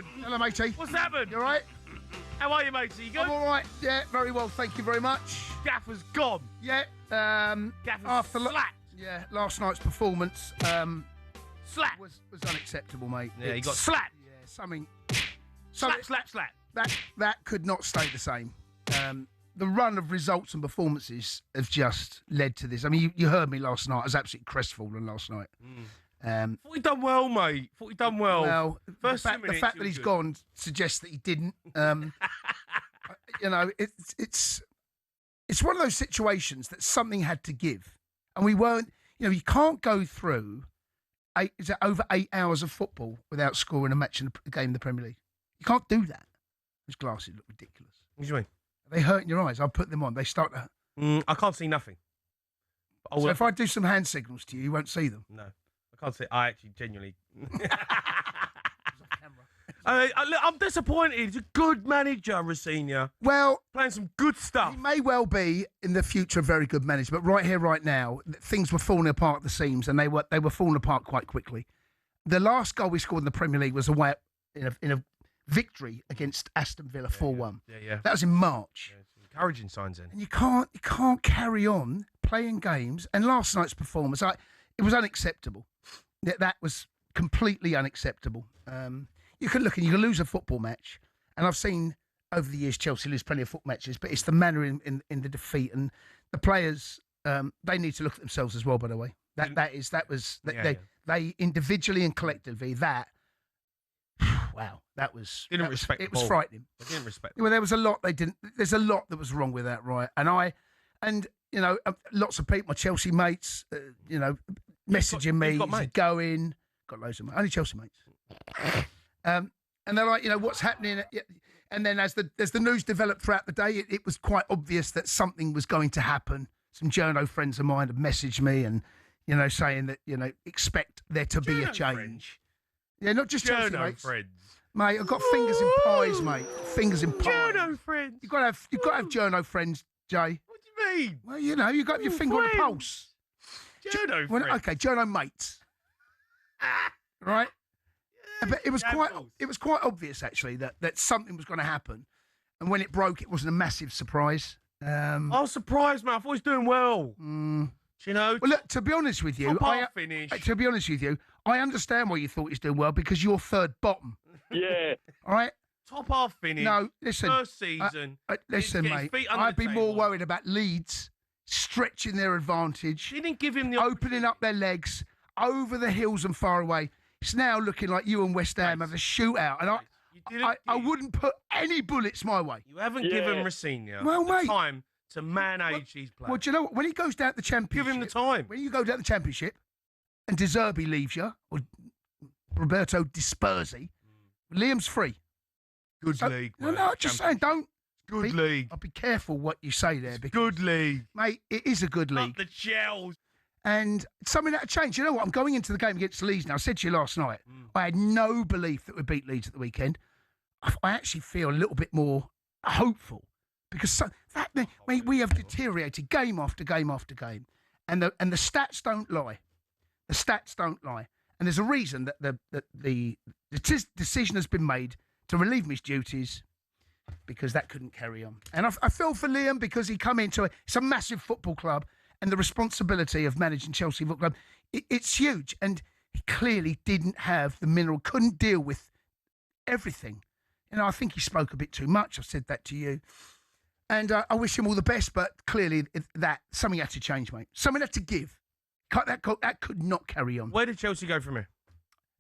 happened? Hello, matey. What's happened? You all right? How are you, matey? You good? I'm all right. Yeah, very well. Thank you very much. Gaffer's gone. Yeah. Gaffer's slapped. Yeah, last night's performance Slap. was unacceptable, mate. Yeah, he got slapped. Yeah, something. Slap. That could not stay the same. The run of results and performances have just led to this. I mean, you heard me last night. I was absolutely crestfallen last night. Thought he'd done well, mate. Thought he'd done well. Well, First the 2 minutes, fact he that was he's good. gone suggests that he didn't. You know, it's one of those situations that something had to give, and we weren't. You know, you can't go through over 8 hours of football without scoring a match in a game in the Premier League. You can't do that. Those glasses look ridiculous. What do you mean? They hurt in your eyes. I'll put them on. They start to. I can't see nothing. So if I do some hand signals to you, you won't see them. No, I can't see. I actually genuinely. I'm disappointed. He's a good manager, Rosenior. Well, Playing some good stuff. he may well be in the future a very good manager, but right here, right now, things were falling apart at the seams, and they were falling apart quite quickly. The last goal we scored in the Premier League was away in a victory against Aston Villa 4-1. Yeah. That was in March. Yeah, some encouraging signs in. And you can't carry on playing games. And last night's performance, it was unacceptable. That was completely unacceptable. You can look and you can lose a football match, and I've seen over the years Chelsea lose plenty of football matches, but it's the manner in the defeat, and the players they need to look at themselves as well. By the way, they individually and collectively wow, that was Didn't respect it the was ball. frightening. They didn't respect. Well, there was a lot they didn't. There's a lot that was wrong with that, right? And you know, lots of people, my Chelsea mates, you know, messaging me, you've got is mates? he going? Got loads of mates, only Chelsea mates. And they're like, you know, what's happening? And then as the news developed throughout the day, it was quite obvious that something was going to happen. Some journo friends of mine have messaged me and, you know, saying that, you know, expect there to be a Journo change. friends? Yeah, not just Chelsea Journo mates. friends. Mate, I've got fingers in pies, mate. Fingers in pies. Journo friends. You've got to have journo friends, Jay. What do you mean? Well, you know, you've got your finger on the friends. pulse. Journo Well, friends. okay, journo mates. Right? But it was quite obvious actually that something was going to happen, and when it broke, it wasn't a massive surprise. I was surprised, man. I thought he was doing well. Do you know? Well, look, to be honest with you, Top half finish. I understand why you thought he's doing well because you're third bottom. Yeah. All right. Top half finish. No, listen. First season. Listen, Get his mate. feet under I'd the be more table. worried about Leeds stretching their advantage, She didn't give him the opening up their legs over the hills and far away. It's now looking like you and West Ham have a shootout, and You didn't I give- wouldn't put any bullets my way. You haven't Yeah. given Rosenior Well, the mate. time to manage these players. Well, do you know what? When he goes down the championship, Give him the time. When you go down the championship, and De Zerbi leaves you, or Roberto Dispersi, Liam's free. Good So- league. No, mate. no, just saying, don't. Good be- league. I'll be careful what you say there, because, Good league. mate, it is a good Up league, the shells. and something that changed. You know what? I'm going into the game against Leeds now. I said to you last night, I had no belief that we'd beat Leeds at the weekend. I actually feel a little bit more hopeful because we have deteriorated game after game after game, and the stats don't lie. The stats don't lie, and there's a reason that the decision has been made to relieve him his duties because that couldn't carry on. And I feel for Liam because he come into it's a massive football club, and the responsibility of managing Chelsea Football Club, it's huge, and he clearly didn't have the mineral, couldn't deal with everything. You know, I think he spoke a bit too much. I've said that to you. And I wish him all the best, but clearly that something had to change, mate. Something had to give. That could not carry on. Where did Chelsea go from here?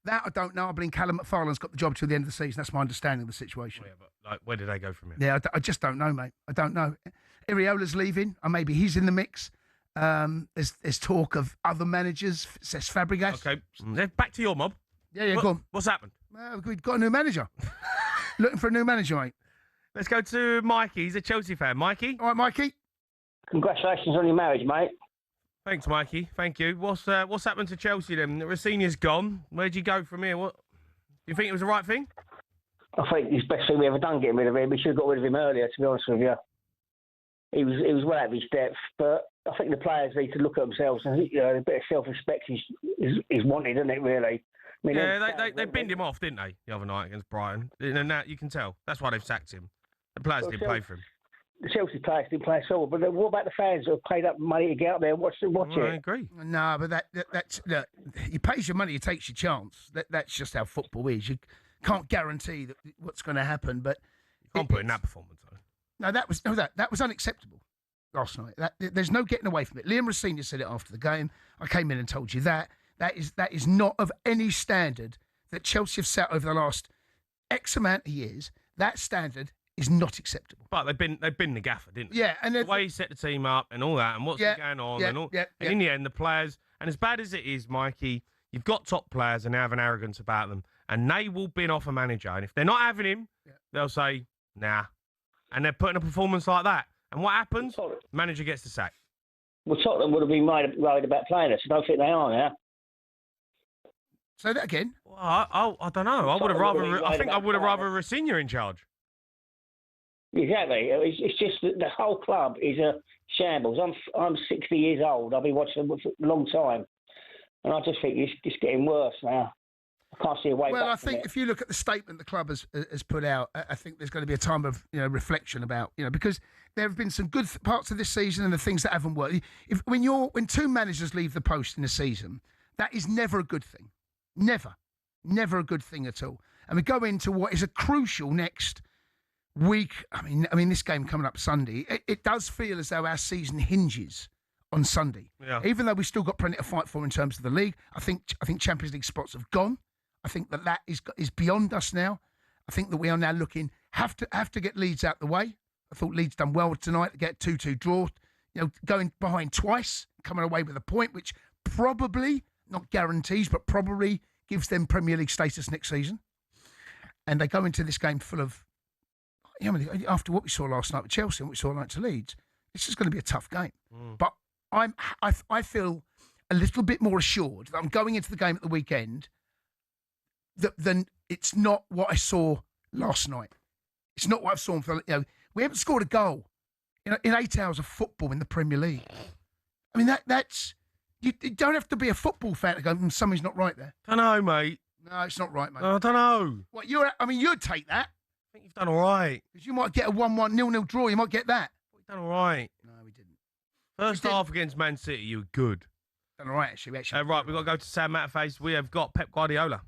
That I don't know. I believe Callum McFarlane's got the job till the end of the season. That's my understanding of the situation. Oh, yeah, but like, where did they go from here? Yeah, I just don't know, mate. I don't know. Iriola's leaving, or maybe he's in the mix. There's talk of other managers, says Fabregas. Okay, back to your mob. Yeah, go on. What's happened? We've got a new manager. Looking for a new manager, mate. Let's go to Mikey. He's a Chelsea fan. Mikey? All right, Mikey. Congratulations on your marriage, mate. Thanks, Mikey. Thank you. What's happened to Chelsea then? Rosenior's gone. Where'd you go from here? What do you think it was the right thing? I think it's the best thing we ever done getting rid of him. We should have got rid of him earlier, to be honest with you. He was well out of his depth, but I think the players need to look at themselves and a bit of self-respect is wanted, isn't it, really? I mean, Yeah, they binned him off, didn't they, the other night against Brighton? And that you can tell. That's why they've sacked him. The players didn't play for him. The Chelsea players didn't play at all. But what about the fans who have paid up money to get up there and watch it? I agree. No, but that's look, he pays your money, he takes your chance. That's just how football is. You can't guarantee what's going to happen, but You can't put in that performance, though. No, that was unacceptable last night. There's no getting away from it. Liam Rosenior said it after the game. I came in and told you that is not of any standard that Chelsea have set over the last X amount of years. That standard is not acceptable. But they've been the gaffer, didn't they? Yeah, and the way he set the team up and all that, and what's been going on, and all. And in the end, the players, and as bad as it is, Mikey, you've got top players and they have an arrogance about them, and they will bin off a manager. And if they're not having him, they'll say, nah. And they're putting a performance like that. And what happens? Manager gets the sack. Well, Tottenham would have been worried about playing us. I don't think they are now. Say that again. Well, I don't know. I think I would have rather Rosenior in charge. Exactly. It's just that the whole club is a shambles. I'm 60 years old. I've been watching them for a long time, and I just think it's getting worse now. I can't see a way back. Well, I think if you look at the statement the club has put out, I think there's going to be a time of reflection about because there have been some good parts of this season and the things that haven't worked. When two managers leave the post in a season, that is never a good thing. Never a good thing at all. And we go into what is a crucial next week. I mean, this game coming up Sunday, it does feel as though our season hinges on Sunday. Yeah. Even though we've still got plenty to fight for in terms of the league, I think Champions League spots have gone. I think that is beyond us now. I think that we are now have to get Leeds out the way. I thought Leeds done well tonight to get 2-2 draw. Going behind twice, coming away with a point, which probably, not guarantees, but probably gives them Premier League status next season. And they go into this game full of, after what we saw last night with Chelsea and what we saw tonight to Leeds, this is going to be a tough game. But I feel a little bit more assured that I'm going into the game at the weekend than it's not what I saw last night. It's not what I saw. We haven't scored a goal in 8 hours of football in the Premier League. I mean, that's you don't have to be a football fan to go, something's not right there. Don't know, mate. No, it's not right, mate. I don't know. What you'd take that. I think you've done all right. Because you might get a 1-1 0-0 draw. You might get that. You've done all right. No, we didn't. First half against Man City, you were good. Done all right, actually. Right, we've got to go to Sam Matterface. We have got Pep Guardiola.